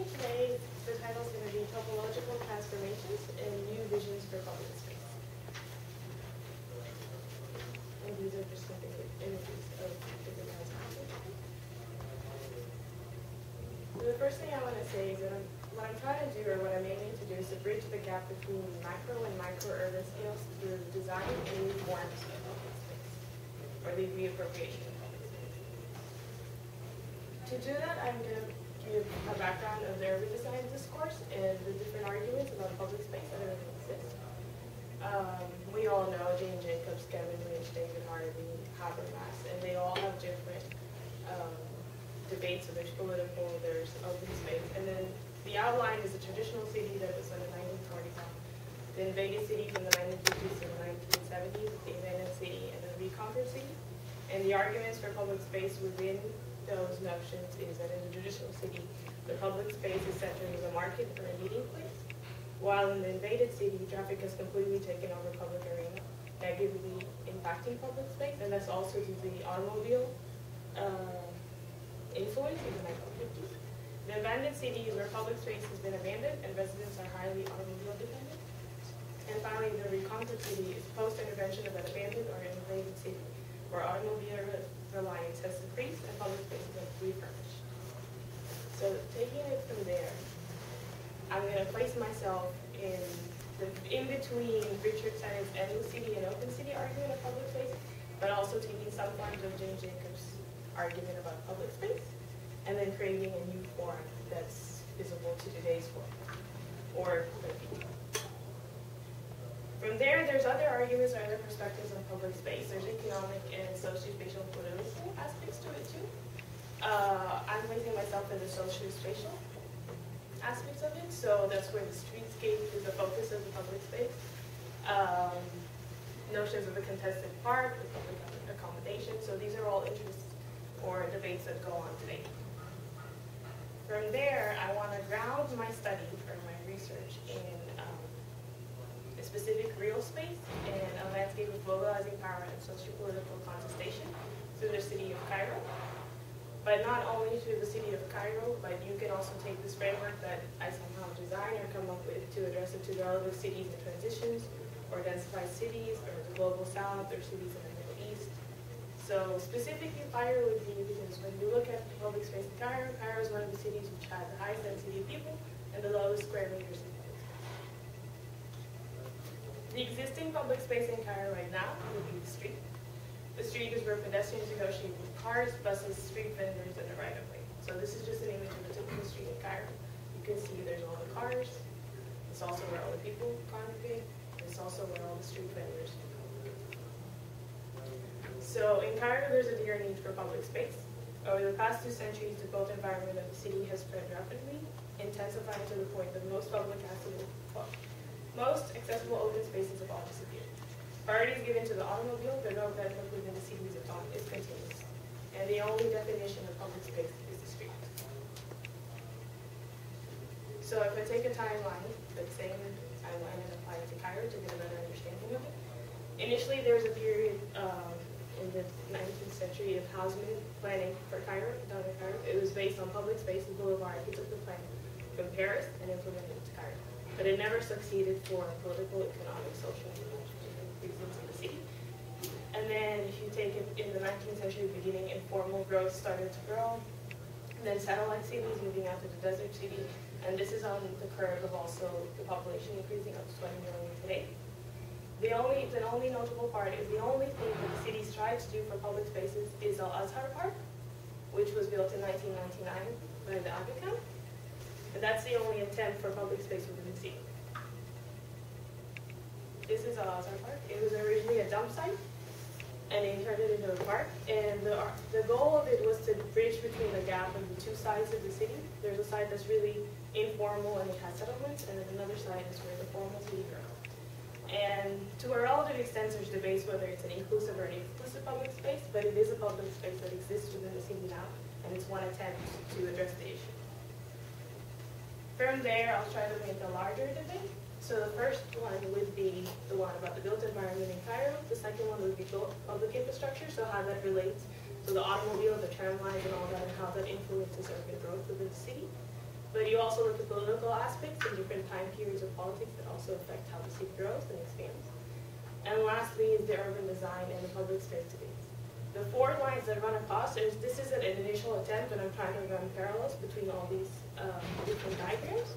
presenting today, the title is going to be Topological Transformations and New Visions for Public Space. And these are just some images of different kinds of objects. So the first thing I want to say is that what I'm trying to do, or what I'm aiming to do, is to bridge the gap between macro and micro-urban scales through design and new forms of public space, or the reappropriation of public space. To do that, I'm going to give a background of the urban design discourse and the different arguments about public space that already exist. We all know Jane Jacobs, Kevin Lynch, David Harvey, Habermas, and they all have different debates. So there's political, there's open space, and then the outline is a traditional city that was in the 1940s, the invaded city from the 1950s to the 1970s, the abandoned city, and the reconquered city. And the arguments for public space within those notions is that in the traditional city, the public space is centered as a market or a meeting place, while in the invaded city, traffic has completely taken over public arena, negatively impacting public space, and that's also due to the automobile influence in the 1950s. The abandoned city is where public space has been abandoned and residents are highly automobile dependent. And finally, the reconquered city is post-intervention of an abandoned or invaded city, where automobile reliance has increased and public spaces have refurnished. So taking it from there, I'm going to place myself in between Richard Sennett's endless city and open city argument of public space, but also taking some forms of Jane Jacobs' argument about public space, and then creating a new form that's visible to today's form, or the future. From there, there's other arguments or other perspectives on public space. There's economic and socio-spatial political aspects to it too. I'm placing myself in the socio-spatial aspects of it, so that's where the streetscape is the focus of the public space. Notions of a contested park, the public accommodation, so these are all interests or debates that go on today. From there, I want to ground my study or my research in a specific real space and a landscape of mobilizing power and socio-political contestation through the city of Cairo. But not only through the city of Cairo, but you can also take this framework that I somehow design or come up with to address it to the relative cities in transitions, or densified cities, or the global south, or cities in the Middle East. So specifically, Cairo would be because when you look at the public space in Cairo, Cairo is one of the cities which has the highest density of people and the lowest square meters in public space. The existing public space in Cairo right now would be the street. The street is where pedestrians negotiate with cars, buses, street vendors, and the right-of-way. So this is just an image of a typical street in Cairo. You can see there's all the cars. It's also where all the people congregate. It's also where all the street vendors congregate. So in Cairo, there's a clear need for public space. Over the past 2 centuries, the built environment of the city has spread rapidly, intensifying to the point that most accessible open spaces have all disappeared. Priority is given to the automobile, the road network within the cities is continuous. And the only definition of public space is the street. So if I take a timeline, the same timeline and apply it to Cairo to get a better understanding of it. Initially, there was a period in the 19th century of housing planning for Cairo, down in Cairo. It was based on public space and boulevard. He took the plan from Paris and implemented it to Cairo. But it never succeeded for political, economic, social, reasons in the city. And then if you take it in the 19th century beginning, informal growth started to grow. And then satellite cities moving out to the desert city. And this is on the curve of also the population increasing up to 20 million today. The only notable part is the only thing that the city strives to do for public spaces is Al-Azhar Park, which was built in 1999 by the Aga Khan. And that's the only attempt for public space within the city. This is Al-Azhar Park. It was originally a dump site, and they turned it into a park. And the goal of it was to bridge between the gap of the two sides of the city. There's a side that's really informal and it has settlements, and then another side is where the formal city grows. And to a relative extent, there's debates whether it's an inclusive or an exclusive public space, but it is a public space that exists within the city now, and it's one attempt to address the issue. From there, I'll try to make a larger debate. So the first one would be the one about the built environment in Cairo. The second one would be public infrastructure, so how that relates to the automobile, the tram lines, and all that, and how that influences urban growth within the city. But you also look at political aspects and different time periods of politics that also affect how the city grows and expands. And lastly is the urban design and the public space debates. The four lines that run across, this isn't an initial attempt, but I'm trying to run parallels between all these different diagrams.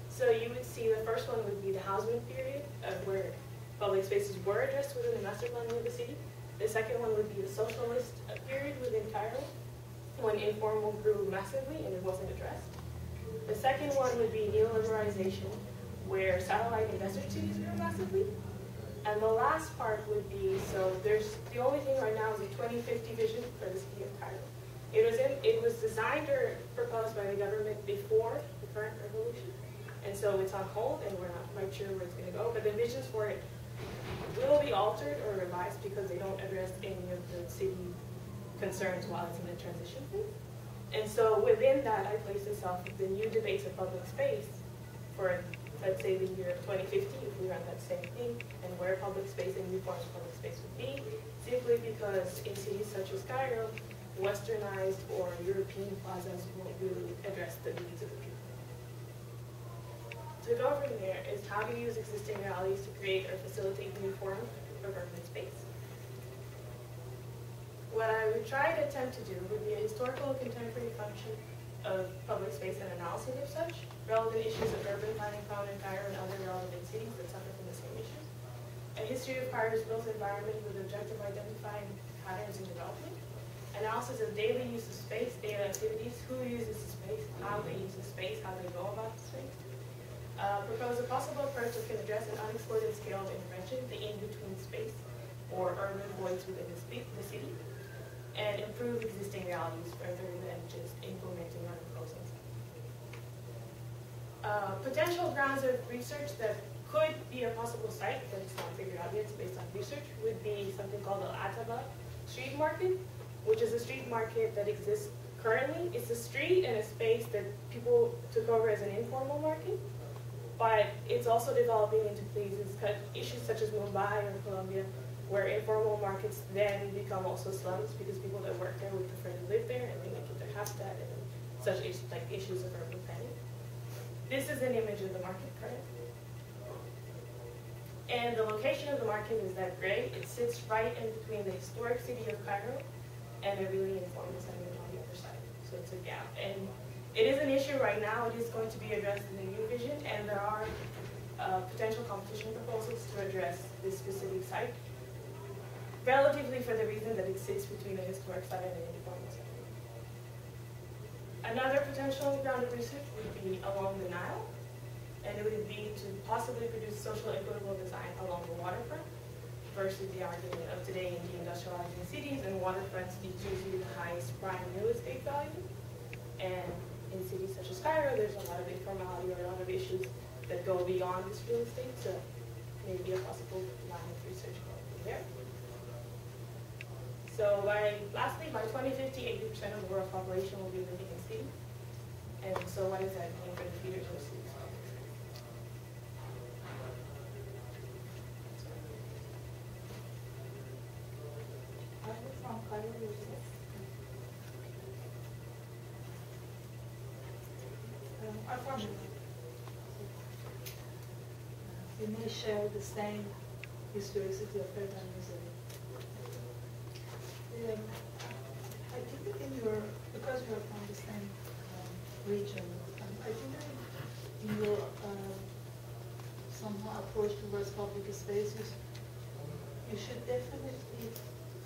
So you would see the first one would be the Haussmann period, where public spaces were addressed within the master planning of the city. The second one would be the socialist period within Cairo, when informal grew massively and it wasn't addressed. The second one would be neoliberalization, where satellite investor cities grew massively. And the last part would be, so there's, the only thing right now is a 2050 vision for the city of Cairo. It was designed or proposed by the government before the current revolution. And so it's on hold and we're not quite sure where it's gonna go, but the visions for it will be altered or revised because they don't address any of the city concerns while it's in the transition phase. And so within that, I place this off of the new debates of public space for, let's say, the year 2050, if we run that same thing, and where public space and new forms of public space would be, simply because in cities such as Cairo, westernized or European plazas won't really address the needs of the people. To go from there is how to use existing realities to create or facilitate new forms of urban space. What I would try to attempt to do would be a historical contemporary function of public space and analysis of such, relevant issues of urban planning found in Cairo and other relevant cities that suffer from the same issues, a history of Cairo's built environment with the objective of identifying patterns in development, analysis of daily use of space, daily activities, who uses the space, how they use the space, how they go about the space, propose a possible approach that can address an unexploited scale of intervention, the in-between space, or urban voids within the city, and improve existing realities further than just implementing or imposing. Potential grounds of research that could be a possible site, but it's not figured out yet, it's based on research, would be something called the Ataba Street Market, which is a street market that exists currently. It's a street and a space that people took over as an informal market, but it's also developing into places, issues such as Mumbai or Colombia, where informal markets then become also slums because people that work there would prefer to live there and they make it their habitat and such issues like issues of urban planning. This is an image of the market currently. And the location of the market is that gray. It sits right in between the historic city of Cairo and a really informal settlement on the other side. So it's a gap. And it is an issue right now. It is going to be addressed in the new vision, and there are potential competition proposals to address this specific site, relatively for the reason that it sits between the historic site and the informal settlement. Another potential ground of research would be along the Nile, and it would be to possibly produce social equitable design along the waterfront versus the argument of today in deindustrializing cities and waterfronts each usually the highest prime real estate value. And in cities such as Cairo, there's a lot of informality or a lot of issues that go beyond this real estate, so maybe a possible line of research going there. So lastly, by 2050, 80% of the world's population will be living in cities. And so what does that mean for the future of cities? We may share the same historicity of urbanism. I think that because you are from the same region, I think that in your somehow approach towards public spaces, you should definitely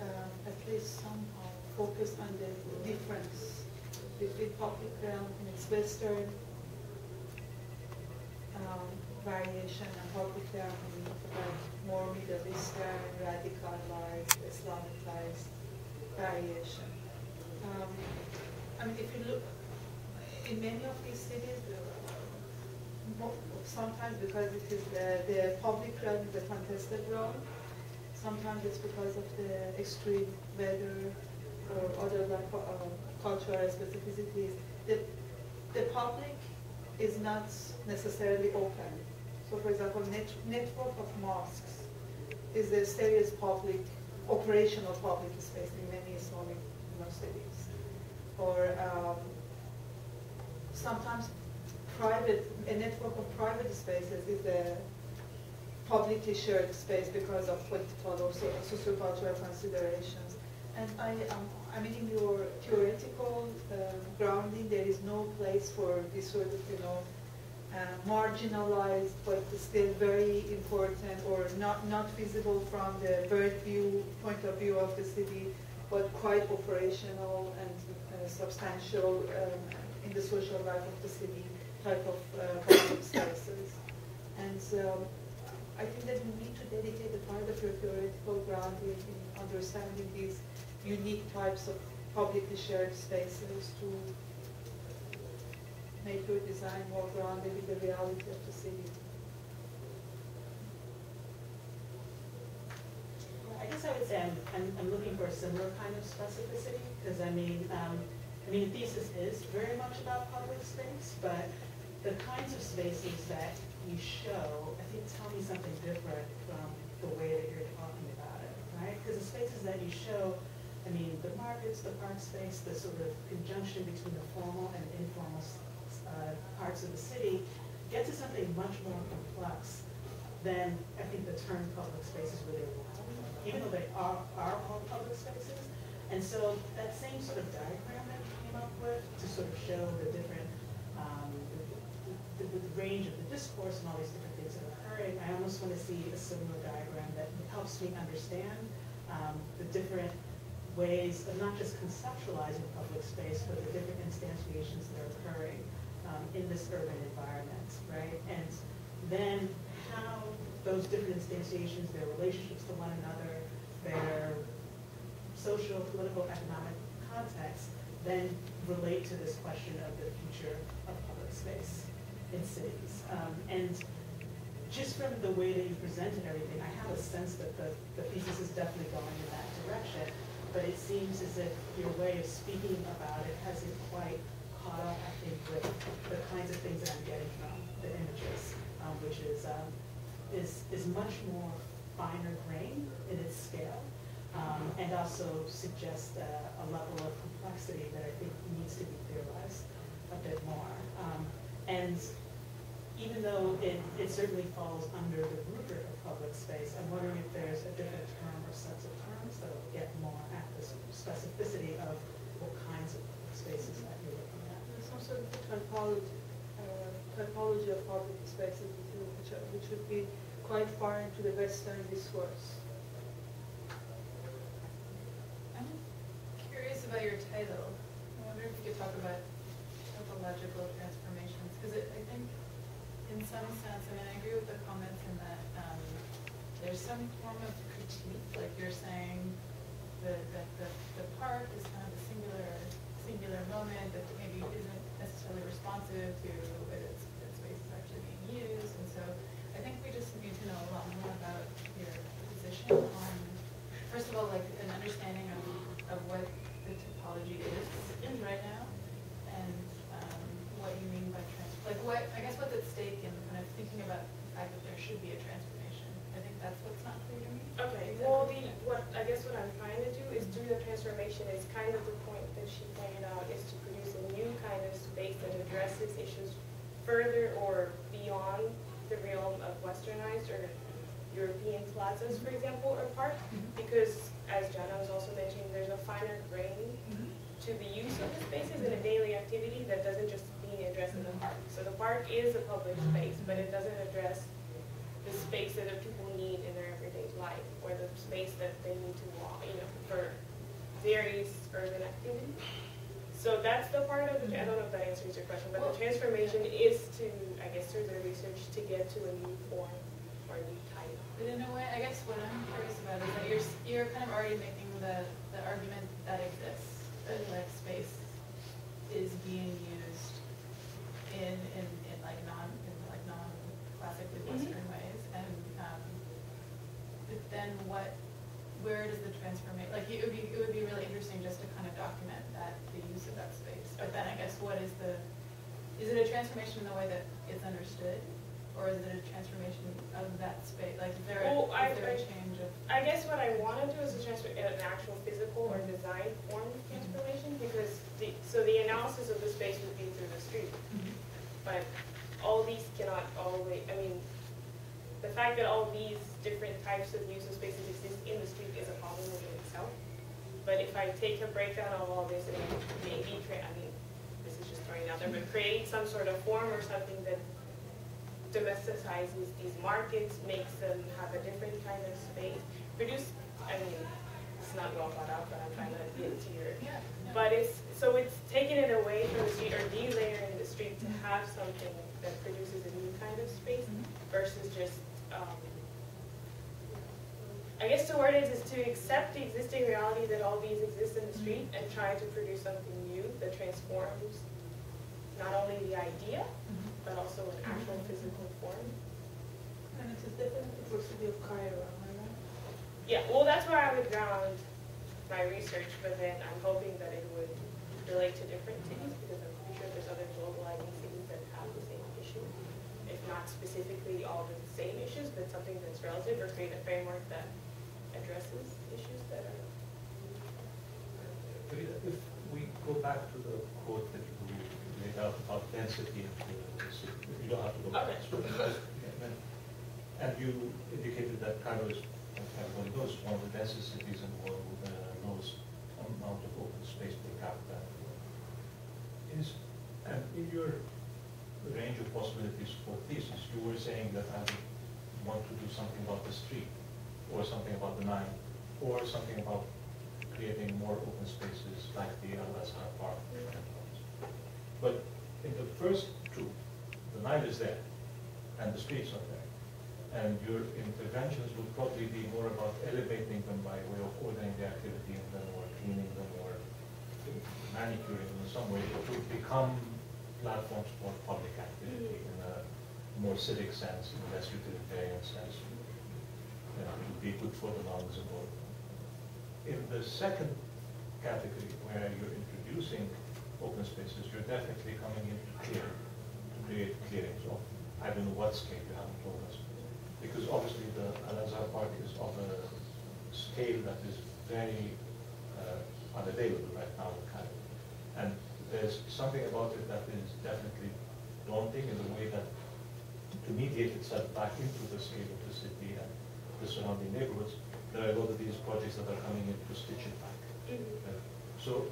at least somehow focus on the difference between public realm and its Western variation and public realm and more Middle Eastern, radicalized, Islamicized variation. I mean, if you look in many of these cities, sometimes because it is the public realm is a contested realm, sometimes it's because of the extreme weather or other cultural specificities. The public is not necessarily open. So for example, network of mosques is the serious public, operational public space in many Islamic cities. Or sometimes a network of private spaces is a publicly shared space because of political or sociocultural considerations. And I mean, in your theoretical grounding, there is no place for this sort of, marginalized, but still very important or not visible from the bird view point of view of the city, but quite operational and substantial in the social life of the city type of public spaces. And I think that you need to dedicate a part of your theoretical grounding in understanding these unique types of publicly shared spaces to make your design more grounded in the reality of the city. I guess I would say I'm looking for a similar kind of specificity, because I mean, Thesis is very much about public space, but the kinds of spaces that you show, I think, tell me something different from the way that you're talking about it, right? Because the spaces that you show, I mean, the markets, the park space, the sort of conjunction between the formal and informal parts of the city, get to something much more complex than I think the term public spaces really allow, even though they are all public spaces. And so that same sort of diagram that you came up with to sort of show the different, the range of the discourse and all these different things that are occurring, I almost want to see a similar diagram that helps me understand the different ways of not just conceptualizing public space, but the different instantiations that are occurring in this urban environment, right? And then how those different instantiations, their relationships to one another, their social, political, economic context, then relate to this question of the future of public space in cities. And just from the way that you presented everything, I have a sense that the thesis is definitely going in that direction, but it seems as if your way of speaking about it hasn't quite caught up, I think, with the kinds of things that I'm getting from the images, which is much more finer grained in its scale, and also suggests a level of complexity that I think needs to be theorized a bit more. And even though it certainly falls under the rubric of public space, I'm wondering if there's a different term or sets of terms that will get more at the specificity of what kinds of spaces that you're looking at. There's some sort of typology of public spaces, which would be quite far into the Western discourse. I'm curious about your title. I wonder if you could talk about topological transformations, because I think in some sense, I mean, I agree with the comments in that there's some form of critique, like you're saying that the park is kind of a singular moment that maybe isn't necessarily responsive to whether that space is actually being used. And so I think we just need to know a lot more about your position on, first of all, like an understanding of what the topology is right now, and what you mean by I guess what's at stake in kind of thinking about the fact that there should be a transformation. I think that's what's not clear to me. Okay, well, what I'm trying to do is through the transformation is kind of the point that she pointed out, is to produce a new kind of space that addresses issues further or beyond the realm of westernized or European plazas, for example, or park, because as Jana was also mentioning, there's a finer grain to the use of the spaces in a daily activity that doesn't just being addressed in the park. So the park is a public space, but it doesn't address the space that the people need in their everyday life, or the space that they need to walk, for various urban activities. So that's the part of the, I don't know if that answers your question, but the transformation is to, I guess, through the research to get to a new form or a new type. But in a way, I guess what I'm curious about is that you're kind of already making the argument that exists, that like space is being used in non-classically Western ways, and but then where does the transformation, like it would be really interesting just to kind of document the use of that space. But then I guess is it a transformation in the way that it's understood, or is it a transformation of that space? Like is there a change of? I guess what I want to do is an actual physical or design form of transformation, because the analysis of the space would be through the street. but all these cannot always, I mean, the fact that all these different types of use of spaces exist in the street is a problem within itself. But if I take a breakdown of all this and maybe create, I mean, this is just throwing out there, but create some sort of form or something that domesticizes these markets, makes them have a different kind of space, produce, I mean, it's not well thought out, but I'm trying to get to your, but it's taking it away from the street or delayering the street to have something that produces a new kind of space versus just, I guess the word is to accept the existing reality that all these exist in the street and try to produce something new that transforms not only the idea, but also an actual physical form. And it's a different diversity of Cairo, am I right? Yeah, well, that's where I would ground my research, but then I'm hoping that it would relate to different cities because I'm pretty sure there's other globalizing cities that have the same issue. If not specifically all the same issues, but something that's relative or create a framework that addresses issues that are. If we go back to the quote that you laid out about density of the city, you don't have to go back. Okay. And you indicated that Cairo is, everybody knows, one of the densest cities in the world with the lowest amount of open space per capita. And in your range of possibilities for thesis, you were saying that I would want to do something about the street, or something about the Nile, or something about creating more open spaces like the Al-Azhar Park. But in the first two, the Nile is there, and the streets are there. And your interventions will probably be more about elevating them by way of ordering the activity in them, or cleaning them, or manicuring them in some way to become platforms for public activity in a more civic sense, in a less utilitarian sense, to be good for the lungs and all. In the second category, where you're introducing open spaces, you're definitely coming in to clear, to create clearings of, I don't know what scale, you haven't told us. Because obviously the Al-Azhar Park is of a scale that is very unavailable right now in Cairo. And there's something about it that is definitely daunting in the way that to mediate itself back into the scale of the city and the surrounding neighborhoods, there are a lot of these projects that are coming in to stitch it back. So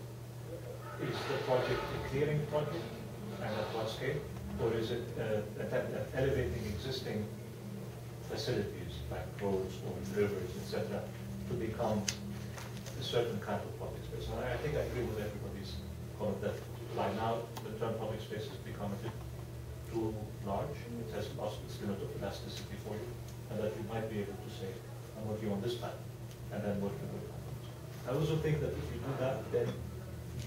is the project a clearing project, and at what scale? Or is it elevating existing facilities like roads or rivers, etc., to become a certain kind of public space? And I think I agree with everybody's comment that by now the term public space has become a bit too large. It has lost its limit of elasticity for you, and that you might be able to say, I'm working on this plan, and then working on it. I also think that if you do that, then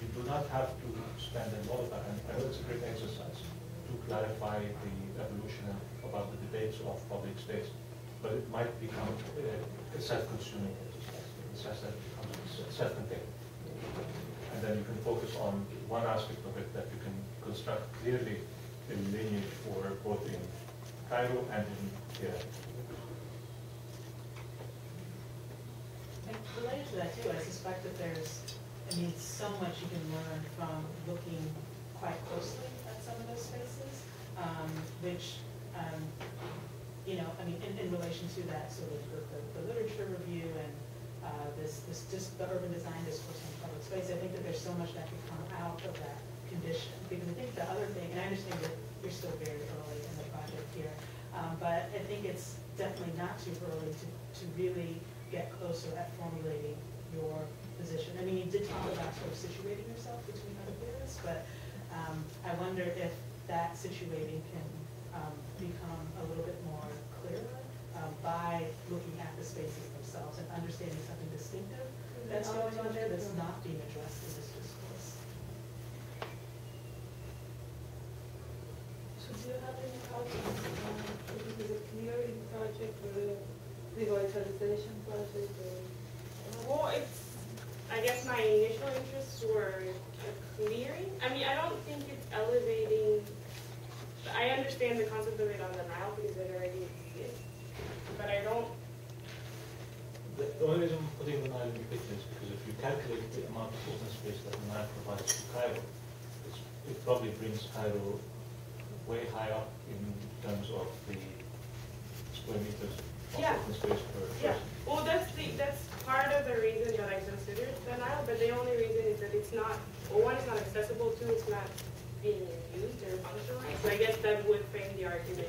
you do not have to spend a lot of time, and I know it's a great exercise to clarify the evolution about the debates of public space, but it might become a self-consuming exercise, in the sense that it becomes self-contained. And then you can focus on one aspect of it that you can construct clearly a lineage for both in Cairo and in here. Related to that too, I suspect that there's, so much you can learn from looking quite closely at some of those spaces, which, in relation to that sort of the literature review and this just the urban design discourse on public space, I think that there's so much that could come out of that condition. Because I think the other thing, and I understand that you're still very early in the project here, but I think it's definitely not too early to really get closer at formulating your position. You did talk about sort of situating yourself between other theorists, but I wonder if that situating can become a little bit more clearer by looking at the spaces themselves and understanding something distinctive that's going on there that's not being addressed in this discourse. So do you have any thoughts on is a clearing project or a revitalization project? Well, I guess my initial interests were clearing. I don't think it's elevating. I understand the concept of it on the Nile because it already exists, but I don't. The only reason I'm putting the Nile in the picture is because if you calculate the amount of open space that the Nile provides to Cairo, it probably brings Cairo way high up in terms of the square meters of Yeah. open space per Yeah, person. well, that's part of the reason that I considered denial, but the only reason is that it's not, well, one, it's not accessible, two, it's not being used or functionalized. So I guess that would frame the argument.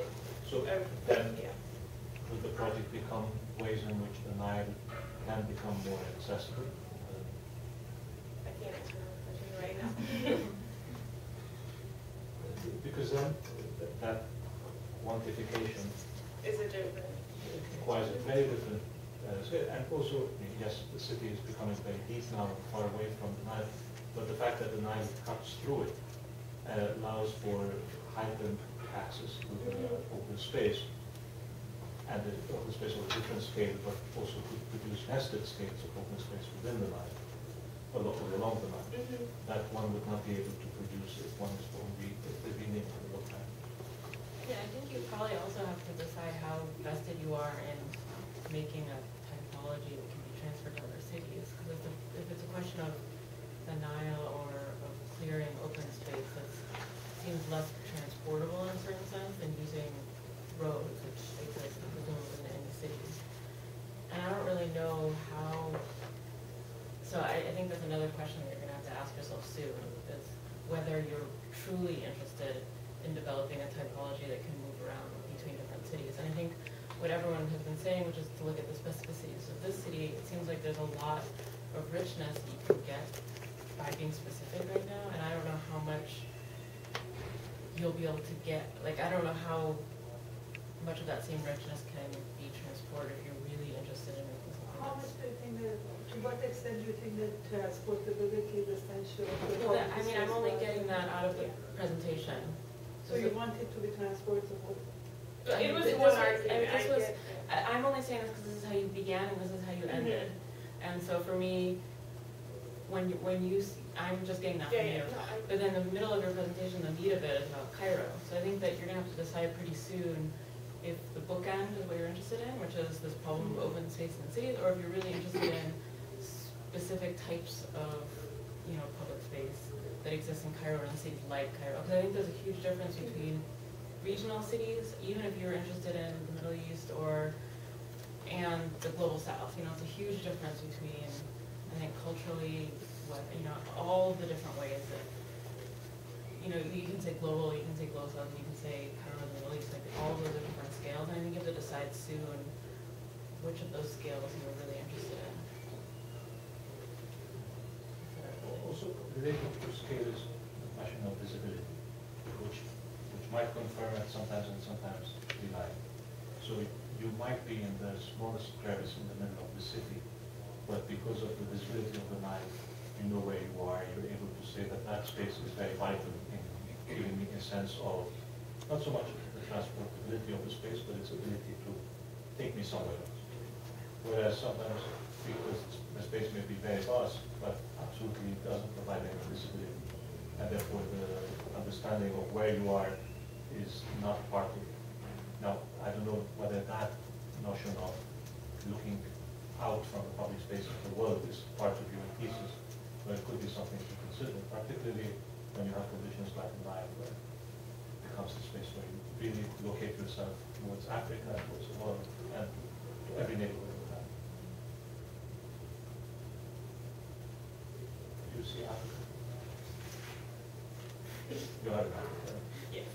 So of- then, yeah. would the project become ways in which the Nile can become more accessible? I can't answer that question right now. Because then that quantification Is it different? requires a very different scale. And also, yes, the city is becoming very deep now, far away from the Nile, but the fact that the Nile cuts through it allows for heightened access to the open space, and the open space of a different scale, but also could produce nested scales of open space within the Nile, or along the Nile. That one would not be able to produce if one is only intervening on the time. Yeah, I think you probably also have to decide how vested you are in making a typology that can be transferred to other cities. Because if it's a question of the Nile or of clearing open space, that seems less transportable in a certain sense than using roads, which exist presumably in the cities. And I don't really know how, so I think that's another question that you're going to have to ask yourself soon, is whether you're truly interested in developing a typology that can move around between different cities. And I think what everyone has been saying, which is to look at the specificities of this city, it seems like there's a lot of richness that you can get by being specific right now, and I don't know how much you'll be able to get, like, I don't know how much of that same richness can be transported if you're really interested in making some How much comments. do you think that, to what extent do you think that transportability is essential? Well, I mean, I'm only getting that out of the presentation. So you want it to be transportable? It was This one was- argument. this was- I'm only saying this because this is how you began and this is how you ended. And so for me, I'm just getting that from you. But then the middle of your presentation, the meat of it is about Cairo. So I think that you're gonna have to decide pretty soon if the bookend is what you're interested in, which is this problem of open space in cities, or if you're really interested in specific types of, public space that exists in Cairo and cities like Cairo. Because I think there's a huge difference between regional cities, even if you're interested in the Middle East and the global South. It's a huge difference between, I think, culturally, all the different ways that, you can say global, you can say global South, you can say Cairo and the Middle East, like all of those are different scales. And I think you have to decide soon which of those scales you're really interested in. Also, related to scale is the question of visibility, which might confirm it sometimes and sometimes deny. So you might be in the smallest crevice in the middle of the city, but because of the visibility of the Nile, you know where you are, you're able to say that that space is very vital in giving me a sense of, not so much the transportability of the space, but its ability to take me somewhere else. Whereas sometimes, because the space may be very vast, but absolutely doesn't provide any visibility, and therefore the understanding of where you are is not part of it. Now, I don't know whether that notion of looking out from the public space of the world is part of your thesis, but it could be something to consider, particularly when you have conditions like the Nile, where it becomes a space where you really locate yourself towards Africa, towards the world, and to every neighborhood of that. Do you see Africa? You are in Africa. Yes.